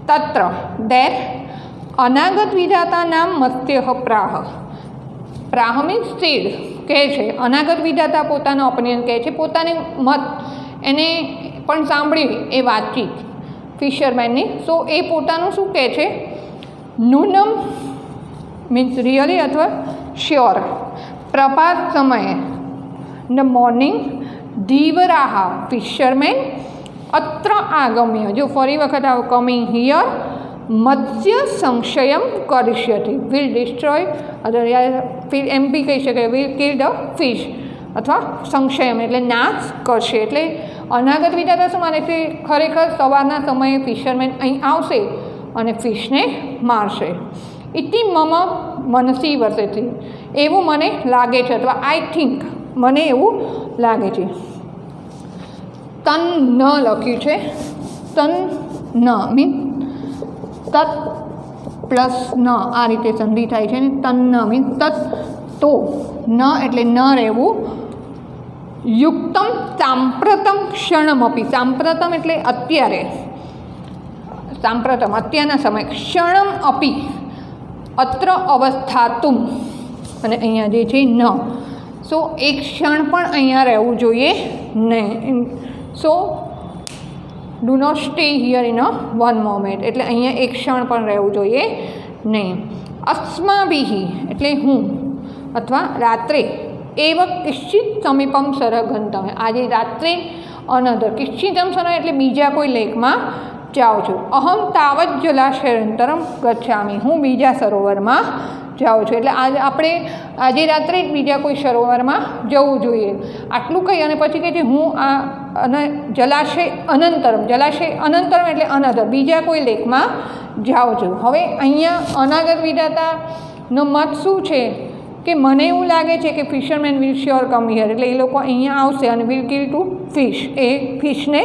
તત્ર દેર અનાગત વિધાતા નામ મત્સ્ય પ્રાહ મીન્સ સેડ કહે છે. અનાગત વિધાતા પોતાનો ઓપિનિયન કહે છે, પોતાને મત એને પણ સાંભળી એ વાતચીત ફિશરમેનની. સો એ પોતાનું શું કહે છે. નૂનમ મીન્સ રિયલી અથવા શ્યોર. પ્રભાત સમયે ધ મોર્નિંગ. ધીવરાહા ફિશરમેન. અત્ર આગમ્ય. જો ફરી વખત આવો કમિંગ હિયર. મત્સ્ય સંશયમ કરિષ્યતિ વિલ ડિસ્ટ્રોય. એમ બી કહી શકાય વિલ કિલ ધ ફિશ. અથવા સંશયમ એટલે નાશ કરશે. એટલે અનાગત વિધાતા શું માને છે, ખરેખર સવારના સમયે ફિશરમેન અહીં આવશે અને ફિશને મારશે. ઇતિ મમ મનસી વર્તેથી. એવું મને લાગે છે, અથવા આઈ થિંક, મને એવું લાગે છે. તન ન લખ્યું છે. તન ન મીન તત પ્લસ ન આ રીતે સંધિ થાય છે ને. તન ન મીન તત તો ન એટલે ન રહેવું. યુક્તમ સાંપ્રતમ ક્ષણમપી. સાંપ્રતમ એટલે અત્યારે, સાંપ્રતમ અત્યારના સમય. ક્ષણમ અપી અત્ર અવસ્થાતુમ અને અહીંયા જે છે ન. સો એક ક્ષણ પણ અહીંયા રહેવું જોઈએ નહીં. So do not stay here in a one moment એટલે અહીંયા એક ક્ષણ પણ રહેવું જોઈએ નહીં. અસ્માભિ એટલે હું અથવા રાત્રે એવ કિશ્ચિત સમીપમ સરગંતમ. આજે રાત્રે અનધર કિશ્ચિતમ સર એટલે બીજા કોઈ લેકમાં જાઉં છું. અહમ તાવત જલાશયાંતરમ ગચ્છામિ. હું બીજા સરોવરમાં જાઉં છું. એટલે આપણે આજે રાત્રે જ બીજા કોઈ સરોવરમાં જવું જોઈએ. આટલું કહી અને પછી કહે છે હું આ અને જલાશય અનંતરમ. જલાશય અનંતરમ એટલે અનધર બીજા કોઈ લેકમાં જાઉં છું. હવે અહીંયા અનાગત વિધાતાનો મત શું છે કે મને એવું લાગે છે કે fisherman will sure come here. એટલે એ લોકો અહીંયા આવશે અને વિલ કિલ ટુ ફિશ. એ ફિશને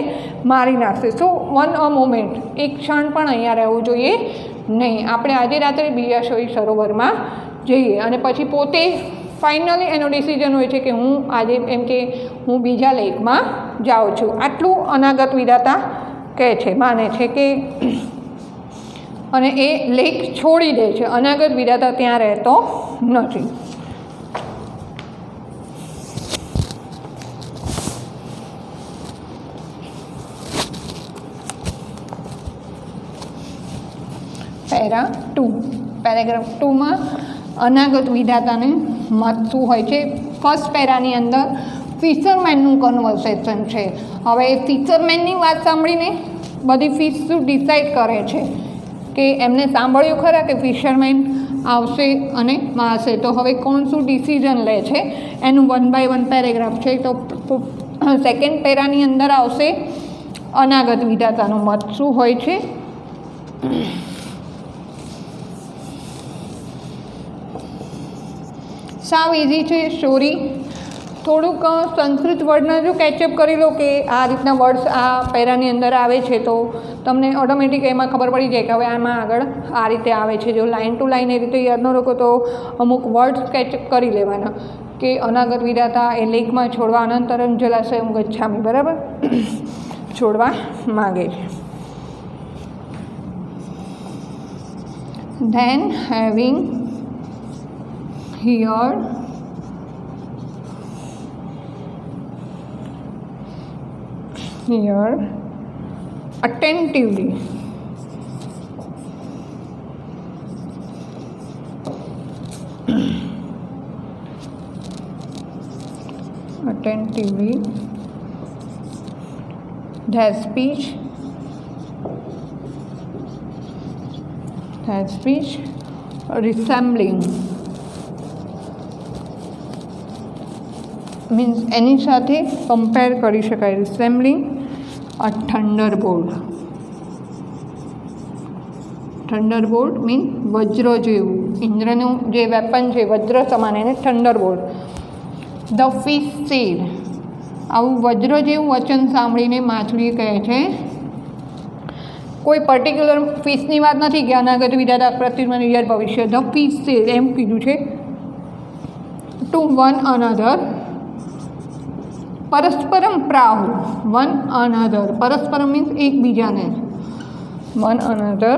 મારી નાખશે. સો વન અ મોમેન્ટ એક ક્ષણ પણ અહીંયા રહેવું જોઈએ નહીં. આપણે આજે રાત્રે બીજા સરોવરમાં જઈએ અને પછી પોતે ફાઇનલી એનો ડિસિઝન હોય છે કે હું આજે એમ કે હું બીજા લેકમાં જાઉં છું. આટલું અનાગત વિધાતા કહે છે, માને છે કે અને એ લેક છોડી દે છે. અનાગત વિધાતા ત્યાં રહેતો નથી. પેરા 2 પેરેગ્રાફ 2માં અનાગત વિધાતાને મત શું હોય છે. ફર્સ્ટ પેરાની અંદર ફિશરમેનનું કન્વર્સેશન છે. હવે ફિશરમેનની વાત સાંભળીને બધી ફિશ શું ડિસાઈડ કરે છે કે એમને સાંભળ્યું ખરા કે ફિશરમેન આવશે અને મારશે. તો હવે કોણ શું ડિસિઝન લે છે એનું 1 બાય 1 પેરેગ્રાફ છે. તો સેકન્ડ પેરાની અંદર આવશે અનાગત વિધાતાનું મત શું હોય છે. સાવ ઇઝી છે સ્ટોરી. થોડુંક સંસ્કૃત વર્ડના જો કેચઅપ કરી લો કે આ રીતના વર્ડ્સ આ પેરાની અંદર આવે છે તો તમને ઓટોમેટિક એમાં ખબર પડી જાય કે હવે આમાં આગળ આ રીતે આવે છે. જો લાઇન ટુ લાઇન એ રીતે યાદ ન રાખો તો અમુક વર્ડ્સ કેચઅપ કરી લેવાના કે અનાગત વિધાતા એ લેકમાં છોડવા અનંતરમ જલાશયમ ગચ્છામિ. બરાબર, છોડવા માગે છે. Then having heard attentively their speech resembling means એની સાથે કમ્પેર કરી શકાય. રિસેમ્બલિંગ અ થંડરબોલ્ટ. થંડરબોલ્ટ મીન વજ્ર જેવું. ઇન્દ્રનું જે વેપન છે વજ્ર સમાન એને થંડરબોલ્ટ. The fish sad. આવું વજ્ર જેવું વચન સાંભળીને માછલી કહે છે. કોઈ પર્ટિક્યુલર ફિશની વાત નથી કે અનાગત વિધાતા પ્રત્યુત્તર યર ભવિષ્ય. ધ ફિશ સેડ એમ કીધું છે ટુ વન અનધર પરસ્પરમ પ્રાહુ. વન અનધર પરસ્પરમ મીન્સ એકબીજાને. One another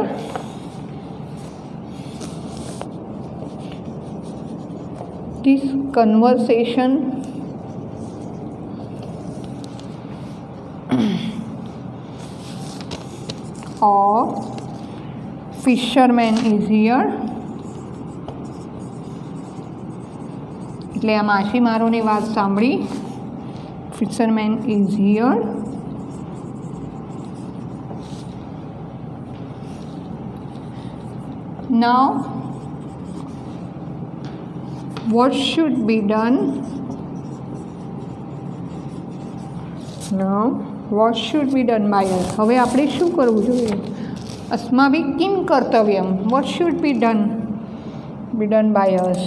this conversation of fisherman is here. એટલે આ માછીમારોની વાત સાંભળી. fisherman is here. Now what should be done? Now what should be done by us? હવે આપણે શું કરવું જોઈએ? અસ્માભિ Kim કર્તવ્યમ. what should be done by us?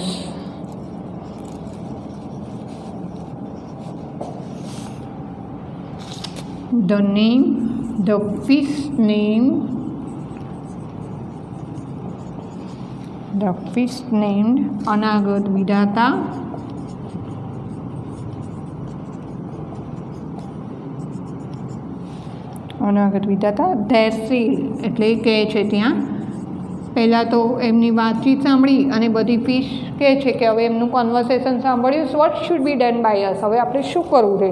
the name, the fish name, the fish named અનાગત Vidhata, અનાગત Vidhata their seed એટલે કહે છે ત્યાં પહેલાં તો એમની વાતચીત સાંભળી અને બધી ફિશ કહે છે કે હવે એમનું કન્વર્સેશન સાંભળ્યું, what should be done by us, હવે આપણે શું કરવું છે.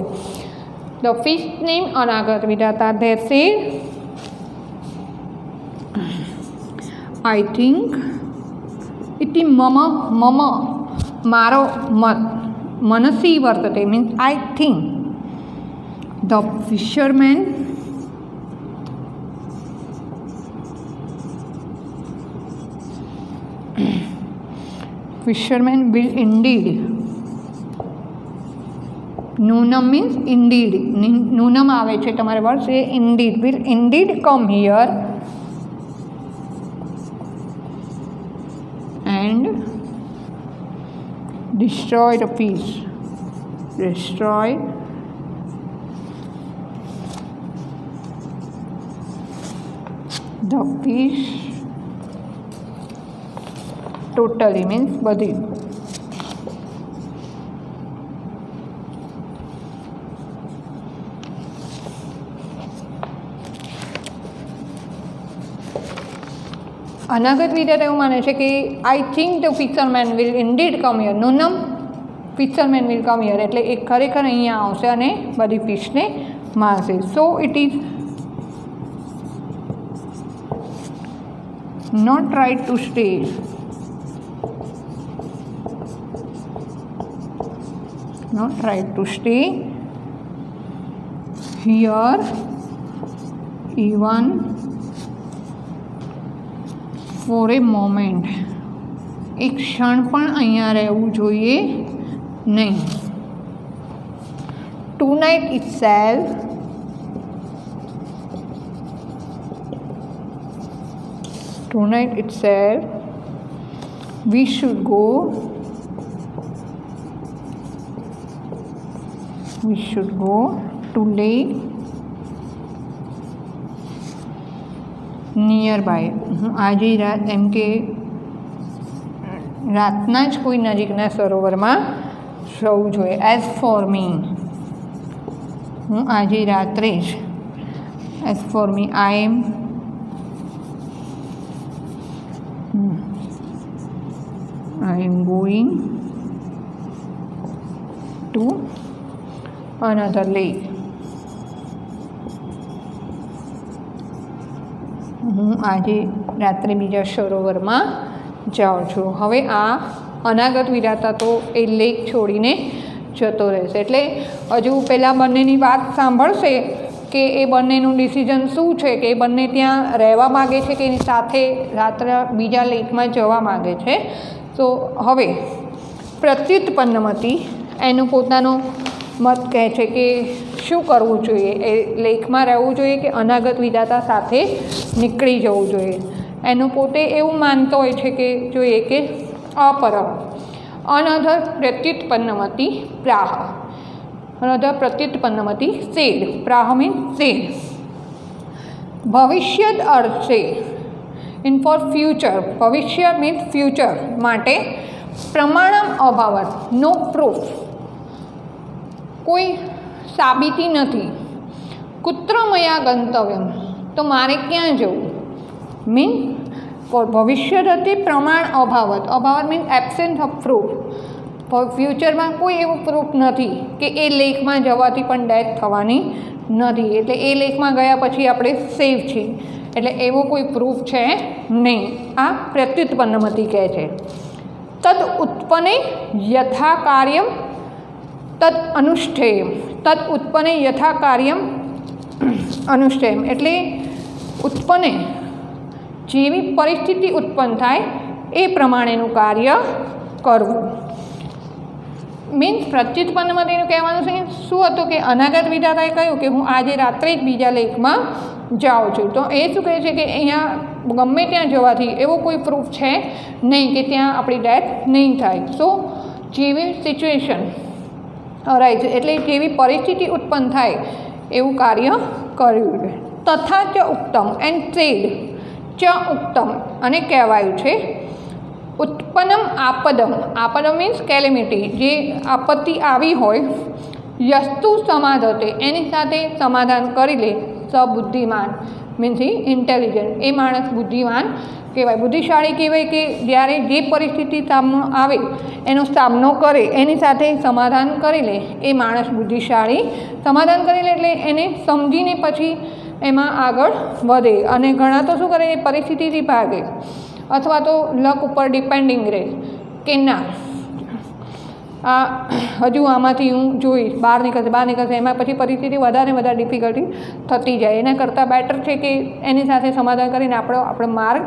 The fish name Anagata Vidhata there said I think ઇતિ મમ મમ મારો મત મનસી વર્તતે means I think. The fisherman fisherman will indeed, નૂનમ મીન્સ ઇન્ડીડ, નૂનમ આવે છે તમારે વર્ડ એ indeed, will indeed come here and destroy the fish, destroy the fish totally means બધી. અનાગત વિધાતા એવું માને છે કે I think the fisherman will indeed come here, નૂનમ ફિશરમેન વિલ કમ હિયર એટલે એ ખરેખર અહીંયા આવશે અને બધી ફિશને મારશે. So it is not right to stay, not right to stay here even for a moment, એક ક્ષણ પણ અહીંયા રહેવું જોઈએ નહીં. tonight itself we should go to lake nearby. આજે રાત એમ કે રાતના જ કોઈ નજીકના સરોવરમાં જવું જોઈએ. એઝ ફોર મી, હું આજે રાત્રે જ, as for me I am going to another lake. હું આજે રાત્રે બીજા સરોવરમાં જાઉં છું. હવે આ અનાગત વિધાતા તો એ લેક છોડીને જતો રહેશે. એટલે હજુ પહેલાં બંનેની વાત સાંભળશે કે એ બંનેનું ડિસિઝન શું છે, કે એ બંને ત્યાં રહેવા માગે છે કે એની સાથે રાત્રે બીજા લેકમાં જવા માગે છે. તો હવે પ્રત્યુત્પન્નમતી એનું પોતાનું મત કહે છે કે શું કરવું જોઈએ, એ લેખમાં રહેવું જોઈએ કે અનાગત વિધાતા સાથે નીકળી જવું જોઈએ. એનું પોતે એવું માનતો હોય છે કે જોઈએ કે અપરમ અનધર પ્રત્યુત્પન્નમતી પ્રાહ, અનધર પ્રત્યુત્પન્નમતી સેડ, પ્રાહ મીન્સ સેડ. ભવિષ્યદ અર્થે ઇન ફોર ફ્યુચર, ભવિષ્ય મીન્સ ફ્યુચર માટે પ્રમાણમ અભાવત, નો પ્રૂફ, કોઈ સાબિતી નથી. કુત્ર મયા ગંતવ્યમ, તો મારે ક્યાં જવું, મીન ભવિષ્ય હતી પ્રમાણ અભાવત, અભાવત મીન એબસેન્ટ ઓફ પ્રૂફ, ફ્યુચરમાં કોઈ એવું પ્રૂફ નથી કે એ લેકમાં જવાથી પણ ડેથ થવાની નથી, એટલે એ લેકમાં ગયા પછી આપણે સેફ છીએ, એટલે એવો કોઈ પ્રૂફ છે નહીં. આ પ્રત્યુત્પન્નમતી કહે છે. તદ ઉત્પન્ને યથા કાર્યમ તદ અનુષ્ઠેયમ, તદ ઉત્પન્ને યથા કાર્યમ અનુષ્ઠેયમ એટલે ઉત્પન્ને જેવી પરિસ્થિતિ ઉત્પન્ન થાય એ પ્રમાણેનું કાર્ય કરવું. મીન્સ પ્રત્યુત્પન્નમાં તેનું કહેવાનું છે શું હતું કે અનાગત વિધાતાએ કહ્યું કે હું આજે રાત્રે જ બીજા લેકમાં જાઉં છું. તો એ શું કહે છે કે અહીંયા ગમે ત્યાં જવાથી એવો કોઈ પ્રૂફ છે નહીં કે ત્યાં આપણી ડેથ નહીં થાય. સો જેવી સિચ્યુએશન રાઈટ એટલે જેવી પરિસ્થિતિ ઉત્પન્ન થાય એવું કાર્ય કર્યું છે. તથા ચ ઉક્તમ એન્ડ સેડ ચ ઉક્તમ અને કહેવાયું છે. ઉત્પન્નમ આપદમ, આપદમ મીન્સ કેલેમિટી, જે આપત્તિ આવી હોય, યસ્તુ સમાધતે એની સાથે સમાધાન કરી લે, સબુદ્ધિમાન મીન્સ ઇન્ટેલિજન્ટ, એ માણસ બુદ્ધિમાન કહેવાય. બુદ્ધિશાળી કહેવાય કે જ્યારે જે પરિસ્થિતિ સામનો આવે એનો સામનો કરે, એની સાથે સમાધાન કરી લે, એ માણસ બુદ્ધિશાળી. સમાધાન કરી લે એટલે એને સમજીને પછી એમાં આગળ વધે. અને ઘણા તો શું કરે, એ પરિસ્થિતિથી ભાગે અથવા તો લક ઉપર ડિપેન્ડિંગ રહે કે ના આ હજુ આમાંથી હું જોઈશ, બહાર નીકળશે, એમાં પછી પરિસ્થિતિ વધારે ડિફિકલ્ટી થતી જાય. એના કરતાં બેટર છે કે એની સાથે સમાધાન કરીને આપણો માર્ગ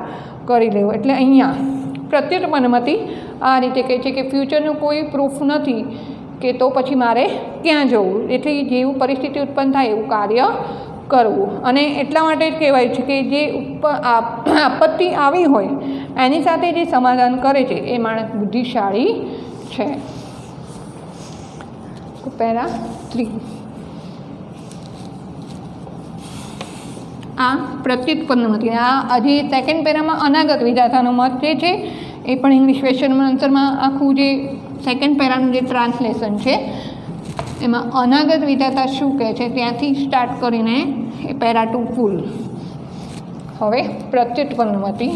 કરી લેવો. એટલે અહીંયા પ્રત્યુત્પન્નમતિ આ રીતે કહે છે કે ફ્યુચરનું કોઈ પ્રૂફ નથી કે તો પછી મારે ક્યાં જવું, એટલે જેવું પરિસ્થિતિ ઉત્પન્ન થાય એવું કાર્ય કરવું. અને એટલા માટે જ કહેવાય છે કે જે આપત્તિ આવી હોય એની સાથે જે સમાધાન કરે છે એ માણસ બુદ્ધિશાળી છે. પેરા 3 આ પ્રત્યુત્પન્નમતિ. આ હજી સેકન્ડ પેરામાં અનાગત વિધાતાનો મત જે છે એ પણ ઇંગ્લિશ ક્વેશ્ચન આન્સરમાં આખું જે સેકન્ડ પેરાનું જે ટ્રાન્સલેશન છે એમાં અનાગત વિધાતા શું કહે છે ત્યાંથી સ્ટાર્ટ કરીને એ પેરા 2 ફૂલ. હવે પ્રત્યુત્પન્નમતિ.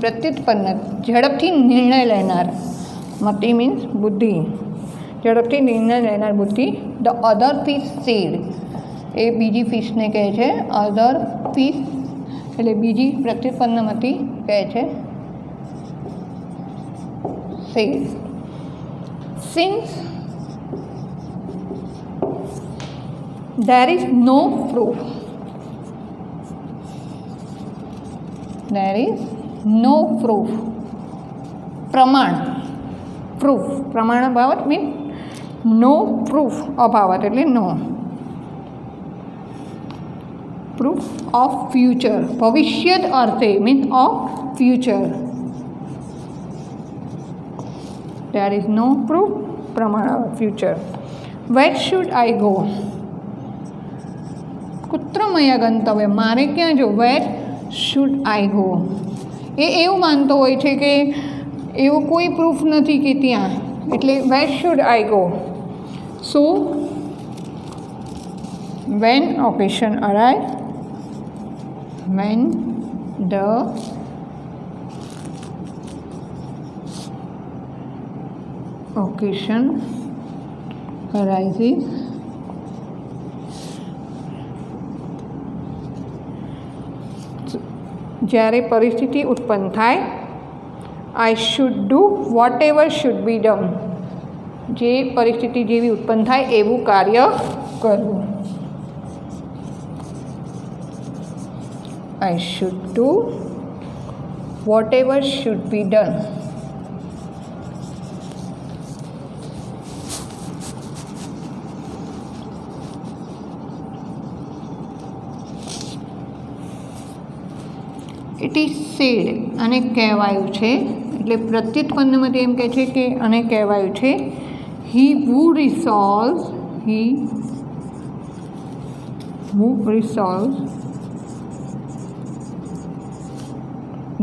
પ્રત્યુત્પન્ન ઝડપથી નિર્ણય લેનાર. મતિ મીન્સ બુદ્ધિ, ઝડપથી નિર્ણય લેનાર બુદ્ધિ. ધ અધર ફિશ સેડ, એ બીજી ફિશને કહે છે. અધર ફિશ એટલે બીજી પ્રત્યુત્પન્નમતિ કહે છે said. Since there is no proof, there is no proof, પ્રમાણ, proof, પ્રમાણ અભાવત મીન no proof, અભાવત એટલે no, proof of future, ભવિષ્યત અર્થે mean of future, there is no proof, પ્રમાણ of future. Where should I go, કુત્ર મયા ગંતવ્ય, મારે ક્યાં જવું. વેર શુડ આઈ ગો, એ એવું માનતો હોય છે કે એવું કોઈ પ્રૂફ નથી કે ત્યાં, એટલે where should I go. So when occasion arrive, when the occasion arises, જ્યારે પરિસ્થિતિ ઉત્પન્ન થાય, I should do whatever should be done, જે પરિસ્થિતિ જેવી ઉત્પન્ન થાય એવું કાર્ય કરવું. I should do whatever should be done. It is said, અને કહેવાયું છે, એટલે પ્રત્યુત્પન્નમતિ એમ કહે છે કે અને કહેવાયું છે. હી who resolves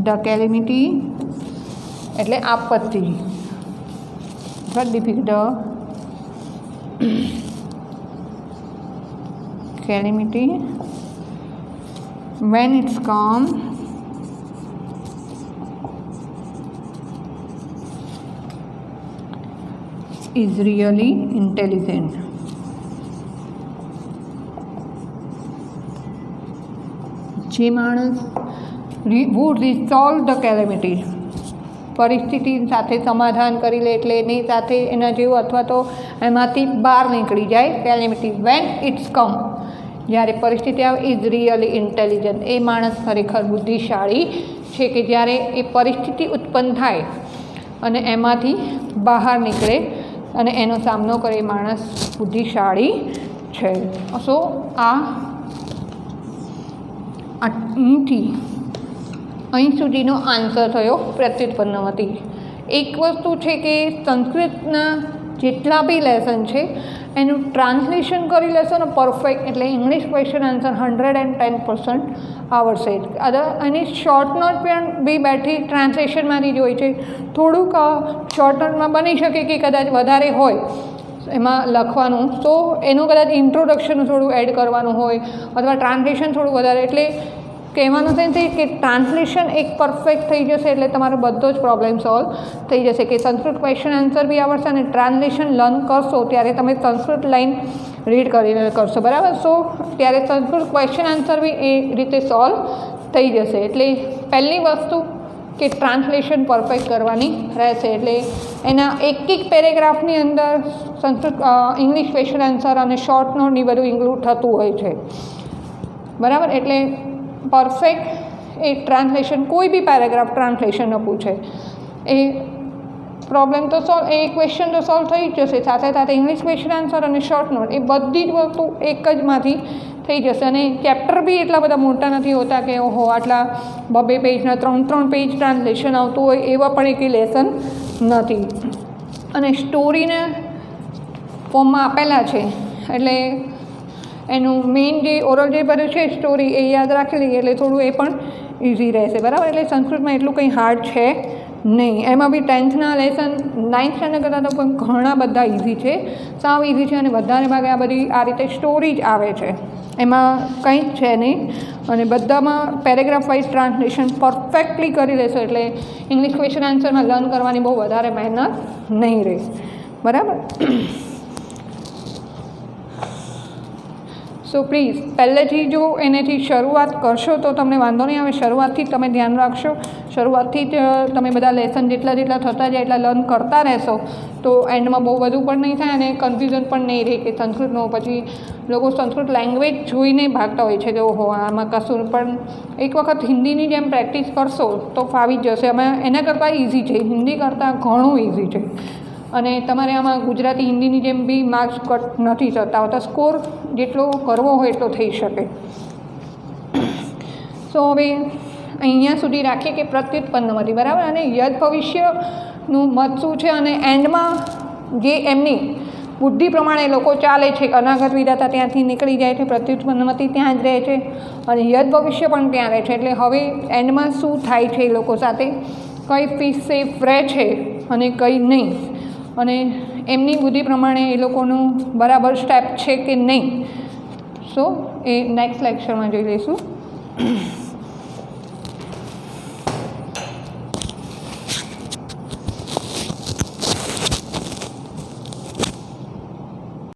the calamity એટલે આપત્તિ, the calamity when it's come is really intelligent. જે માણસ who resolve the calamity, પરિસ્થિતિ સાથે સમાધાન કરી લે, એટલે એની સાથે એના જેવું અથવા તો એમાંથી બહાર નીકળી જાય. કેલેમિટી વેન ઇટ્સ કમ, જ્યારે પરિસ્થિતિ આવે ઇઝ રિયલી ઇન્ટેલિજન્ટ, એ માણસ ખરેખર બુદ્ધિશાળી છે કે જ્યારે એ પરિસ્થિતિ ઉત્પન્ન થાય અને એમાંથી બહાર નીકળે અને એનો સામનો કરે, એ માણસ બુદ્ધિશાળી છે. સો અહીં સુધીનો આન્સર થયો પ્રત્યુત્પન્નમાંથી. એક વસ્તુ છે કે સંસ્કૃતના જેટલા બી લેસન છે એનું ટ્રાન્સલેશન કરી લેશો ને પરફેક્ટ, એટલે ઇંગ્લિશ ક્વેશ્ચન આન્સર 110% આવડશે. એની શોર્ટ નોટ પણ બી બેઠી ટ્રાન્સલેશનમાંથી જ હોય છે. થોડુંક શોર્ટ નોટમાં બની શકે કે કદાચ વધારે હોય એમાં લખવાનું, તો એનું કદાચ ઇન્ટ્રોડક્શન થોડું એડ કરવાનું હોય અથવા ટ્રાન્સલેશન થોડું વધારે. એટલે કહેવાનું સેન્સ એ કે ટ્રાન્સલેશન એક પરફેક્ટ થઈ જશે એટલે તમારો બધો જ પ્રોબ્લેમ સોલ્વ થઈ જશે. કે સંસ્કૃત ક્વેશ્ચન આન્સર બી આવડશે અને ટ્રાન્સલેશન લર્ન કરશો ત્યારે તમે સંસ્કૃત લાઈન રીડ કરીને કરશો, બરાબર. સો ત્યારે સંસ્કૃત ક્વેશ્ચન આન્સર બી એ રીતે સોલ્વ થઈ જશે. એટલે પહેલી વસ્તુ કે ટ્રાન્સલેશન પરફેક્ટ કરવાની રહેશે. એટલે એના એક પેરેગ્રાફની અંદર સંસ્કૃત ઇંગ્લિશ ક્વેશ્ચન આન્સર અને શોર્ટ નોટ એ બધું ઇન્ક્લુડ થતું હોય છે, બરાબર. એટલે પરફેક્ટ એ ટ્રાન્સલેશન, કોઈ બી પેરેગ્રાફ ટ્રાન્સલેશન ન પૂછે એ પ્રોબ્લેમ તો સોલ્વ, એ ક્વેશ્ચન તો સોલ્વ થઈ જ જશે. સાથે સાથે ઇંગ્લિશ ક્વેશ્ચન આન્સર અને શોર્ટ નોટ એ બધી જ વસ્તુ એક જ માંથી થઈ જશે. અને ચેપ્ટર બી એટલા બધા મોટા નથી હોતા કે ઓહો આટલા 2 પેજના 3 પેજ ટ્રાન્સલેશન આવતું હોય, એવા પણ એક લેસન નથી. અને સ્ટોરીના ફોર્મમાં આપેલા છે એટલે એનું મેઇન જે ઓરલ જે બધું છે સ્ટોરી એ યાદ રાખી લઈએ એટલે થોડું એ પણ ઇઝી રહેશે, બરાબર. એટલે સંસ્કૃતમાં એટલું કંઈ હાર્ડ છે નહીં. એમાં બી 10થના લેસન 9th સ્ટેન્ડર્ડ કરતાં તો પણ ઘણા બધા ઇઝી છે, સાવ ઇઝી છે. અને બધાને ભાગે આ બધી આ રીતે સ્ટોરી જ આવે છે, એમાં કંઈ જ છે નહીં. અને બધામાં પેરેગ્રાફ વાઇઝ ટ્રાન્સલેશન પરફેક્ટલી કરી લેશો એટલે ઇંગ્લિશ ક્વેશ્ચન આન્સરમાં લર્ન કરવાની બહુ વધારે મહેનત નહીં રહે, બરાબર. સો પ્લીઝ પહેલેથી જો એનેથી શરૂઆત કરશો તો તમને વાંધો નહીં આવે. શરૂઆતથી જ તમે ધ્યાન રાખશો, શરૂઆતથી જ તમે બધા લેસન જેટલા થતા જાય એટલા લર્ન કરતા રહેશો તો એન્ડમાં બહુ બધું પણ નહીં થાય અને કન્ફ્યુઝન પણ નહીં રહે કે સંસ્કૃતનો. પછી લોકો સંસ્કૃત લેંગ્વેજ જોઈને ભાગતા હોય છે કે ઓહો આમાં કશું, પણ એક વખત હિન્દીની જેમ પ્રેક્ટિસ કરશો તો ફાવી જ જશે. આમાં એના કરતાં ઇઝી છે, હિન્દી કરતાં ઘણું ઇઝી છે. અને તમારે આમાં ગુજરાતી હિન્દીની જેમ બી માર્ક્સ કટ નથી થતા હોતા, સ્કોર જેટલો કરવો હોય એટલો થઈ શકે. સો હવે અહીંયા સુધી રાખીએ કે પ્રત્યુત્પન્નમાંથી, બરાબર. અને યદ ભવિષ્યનું મત શું છે અને એન્ડમાં જે એમની બુદ્ધિ પ્રમાણે લોકો ચાલે છે, અનાગત વિધાતા ત્યાંથી નીકળી જાય છે, પ્રત્યુત્પન્નમાંથી ત્યાં જ રહે છે અને યદ ભવિષ્ય પણ ત્યાં રહે છે. એટલે હવે એન્ડમાં શું થાય છે એ લોકો સાથે, કઈ ફીસ સેફ રહે છે અને કંઈ નહીં, અને એમની બુદ્ધિ પ્રમાણે એ લોકોનું બરાબર સ્ટેપ છે કે નહીં. સો એ નેક્સ્ટ લેક્ચરમાં જોઈ લઈશું.